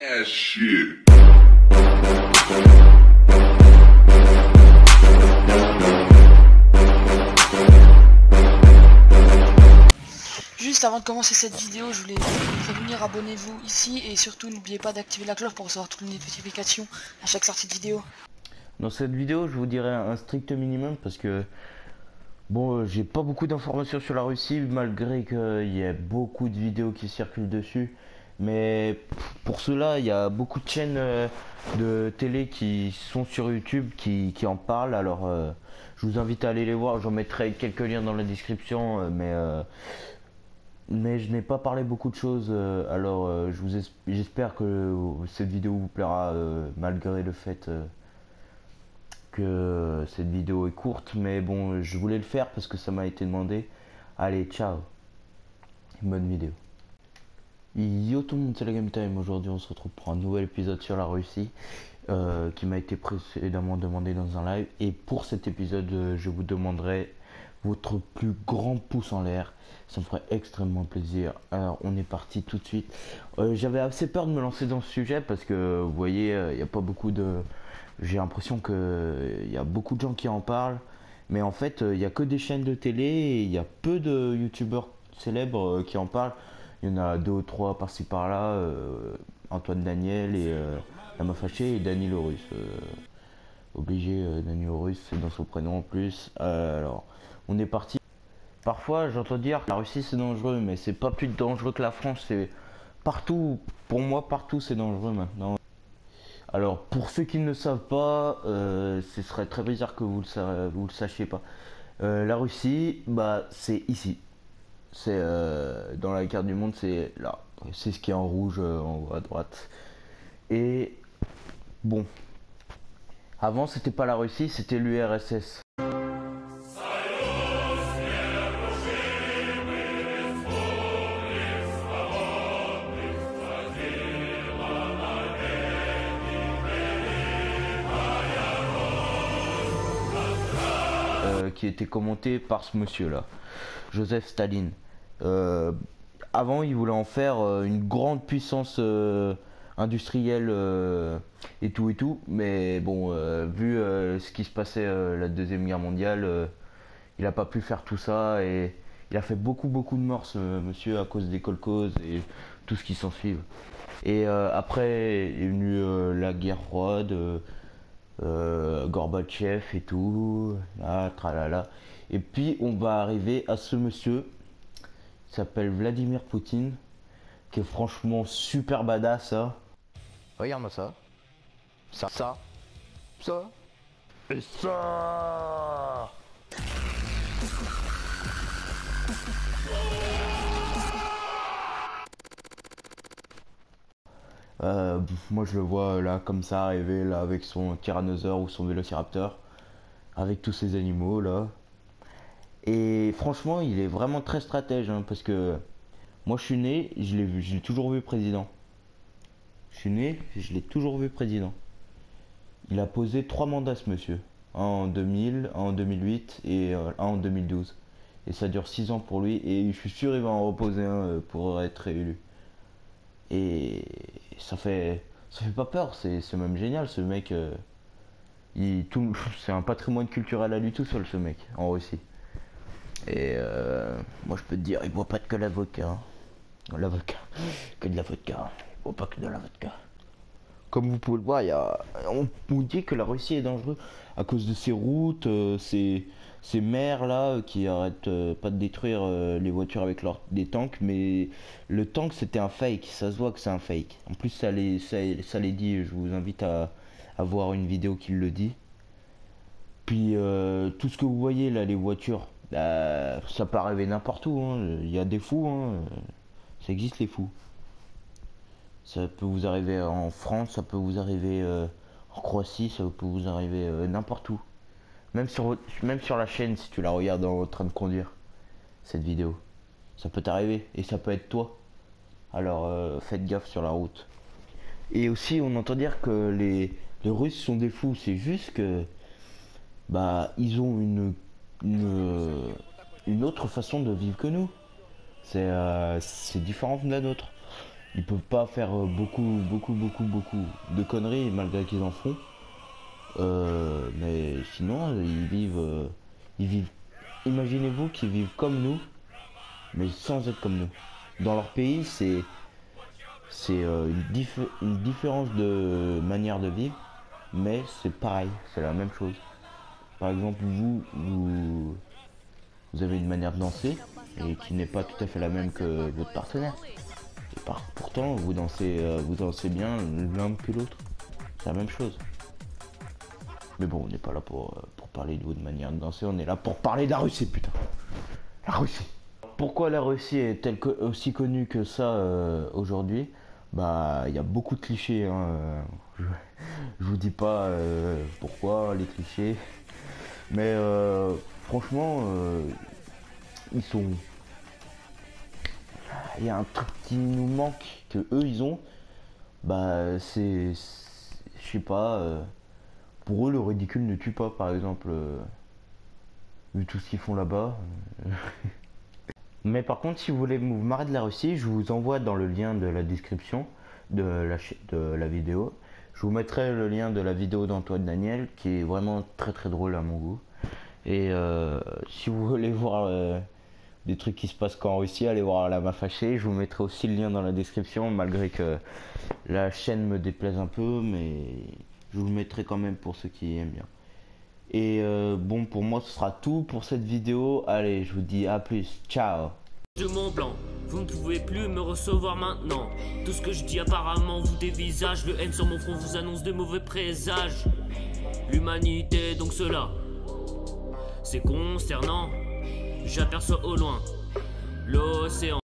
Ass shit. Juste avant de commencer cette vidéo, je voulais vous prévenir, abonnez-vous ici et surtout n'oubliez pas d'activer la cloche pour recevoir toutes les notifications à chaque sortie de vidéo. Dans cette vidéo, je vous dirai un strict minimum parce que bon, j'ai pas beaucoup d'informations sur la Russie malgré qu'il y ait beaucoup de vidéos qui circulent dessus. Mais pour cela, il y a beaucoup de chaînes de télé qui sont sur YouTube qui en parlent. Alors, je vous invite à aller les voir. J'en mettrai quelques liens dans la description, mais je n'ai pas parlé beaucoup de choses. Alors, j'espère que cette vidéo vous plaira malgré le fait que cette vidéo est courte, mais bon, je voulais le faire parce que ça m'a été demandé. Allez, ciao, bonne vidéo. Yo tout le monde, c'est la Game Time. Aujourd'hui on se retrouve pour un nouvel épisode sur la Russie qui m'a été précédemment demandé dans un live. Et pour cet épisode, je vous demanderai votre plus grand pouce en l'air. Ça me ferait extrêmement plaisir. Alors on est parti tout de suite. J'avais assez peur de me lancer dans ce sujet parce que vous voyez, il n'y a pas beaucoup de... J'ai l'impression qu'il y a beaucoup de gens qui en parlent. Mais en fait, il n'y a que des chaînes de télé et il y a peu de youtubeurs célèbres qui en parlent. Il y en a 2 ou 3 par-ci par-là, Antoine Daniel et la m'a fâché et Dany le Russe. Obligé, Dany le Russe, c'est dans son prénom en plus. Alors, on est parti. Parfois, j'entends dire que la Russie c'est dangereux, mais c'est pas plus dangereux que la France. C'est partout, pour moi, partout c'est dangereux maintenant. Alors, pour ceux qui ne le savent pas, ce serait très bizarre que vous le sachiez pas. La Russie, bah, c'est ici. C'est dans la carte du monde, c'est là. C'est ce qui est en rouge en haut à droite. Et bon, avant c'était pas la Russie, c'était l'URSS. Qui était commenté par ce monsieur là, Joseph Staline. Avant il voulait en faire une grande puissance industrielle et tout, mais bon, vu ce qui se passait la deuxième guerre mondiale, il a pas pu faire tout ça et il a fait beaucoup de morts ce monsieur à cause des kolkhozes et tout ce qui s'ensuit. Et après est venue la guerre froide, Gorbatchev et tout, là, tralala. Et puis on va arriver à ce monsieur qui s'appelle Vladimir Poutine, qui est franchement super badass. Hein. Regarde-moi ça. Ça. Et ça. Moi je le vois là comme ça arriver là avec son tyrannosaure ou son vélociraptor, avec tous ces animaux là. Et franchement il est vraiment très stratège hein, parce que moi je suis né, je l'ai toujours vu président. Je suis né, je l'ai toujours vu président. Il a posé 3 mandats ce monsieur. Un en 2000, un en 2008 et un en 2012. Et ça dure 6 ans pour lui et je suis sûr il va en reposer un pour être réélu. Et ça fait pas peur, c'est même génial ce mec. C'est un patrimoine culturel à lui tout seul ce mec en Russie. Et moi je peux te dire, il boit pas que la vodka. Hein. L'avocat, que de la vodka. Il boit pas que de la vodka. Comme vous pouvez le voir, on nous dit que la Russie est dangereuse à cause de ses routes, ces mers là qui arrêtent pas de détruire les voitures avec des tanks, mais le tank c'était un fake, ça se voit que c'est un fake. En plus ça les dit, je vous invite à voir une vidéo qui le dit. Puis tout ce que vous voyez là, les voitures, ça peut arriver n'importe où, hein. Il y a des fous, hein. Ça existe les fous. Ça peut vous arriver en France, ça peut vous arriver en Croatie, ça peut vous arriver n'importe où. Même sur la chaîne, si tu la regardes en train de conduire, cette vidéo. Ça peut t'arriver, et ça peut être toi. Alors faites gaffe sur la route. Et aussi, on entend dire que les Russes sont des fous. C'est juste que... Bah, ils ont une autre façon de vivre que nous. C'est différent de la nôtre. ils peuvent pas faire beaucoup de conneries malgré qu'ils en font. Mais sinon, ils vivent. Imaginez-vous qu'ils vivent comme nous, mais sans être comme nous. Dans leur pays, c'est une différence de manière de vivre, mais c'est pareil, c'est la même chose. Par exemple, vous avez une manière de danser et qui n'est pas tout à fait la même que votre partenaire. Et pourtant, vous dansez bien l'un que l'autre. C'est la même chose. Mais bon, on n'est pas là pour parler de votre manière de danser, on est là pour parler de la Russie, putain. La Russie. Pourquoi la Russie est aussi connue que ça aujourd'hui? Bah, il y a beaucoup de clichés, hein. Je vous dis pas pourquoi les clichés. Mais franchement, ils sont... Il y a un truc qui nous manque, que eux ils ont. Bah, je sais pas... pour eux, le ridicule ne tue pas, par exemple. Vu tout ce qu'ils font là-bas. Mais par contre, si vous voulez vous marrer de la Russie, je vous envoie dans le lien de la description de la vidéo. Je vous mettrai le lien de la vidéo d'Antoine Daniel, qui est vraiment très drôle à mon goût. Et si vous voulez voir des trucs qui se passent qu'en Russie, allez voir La Main Fâchée. Je vous mettrai aussi le lien dans la description, malgré que la chaîne me déplaise un peu, mais je vous le mettrai quand même pour ceux qui aiment bien. Et bon, pour moi ce sera tout pour cette vidéo. Allez, je vous dis à plus, ciao. De Mont Blanc, vous ne pouvez plus me recevoir maintenant. Tout ce que je dis apparemment vous dévisage. Le haine sur mon front vous annonce de mauvais présages. L'humanité, donc cela, c'est concernant. J'aperçois au loin l'océan.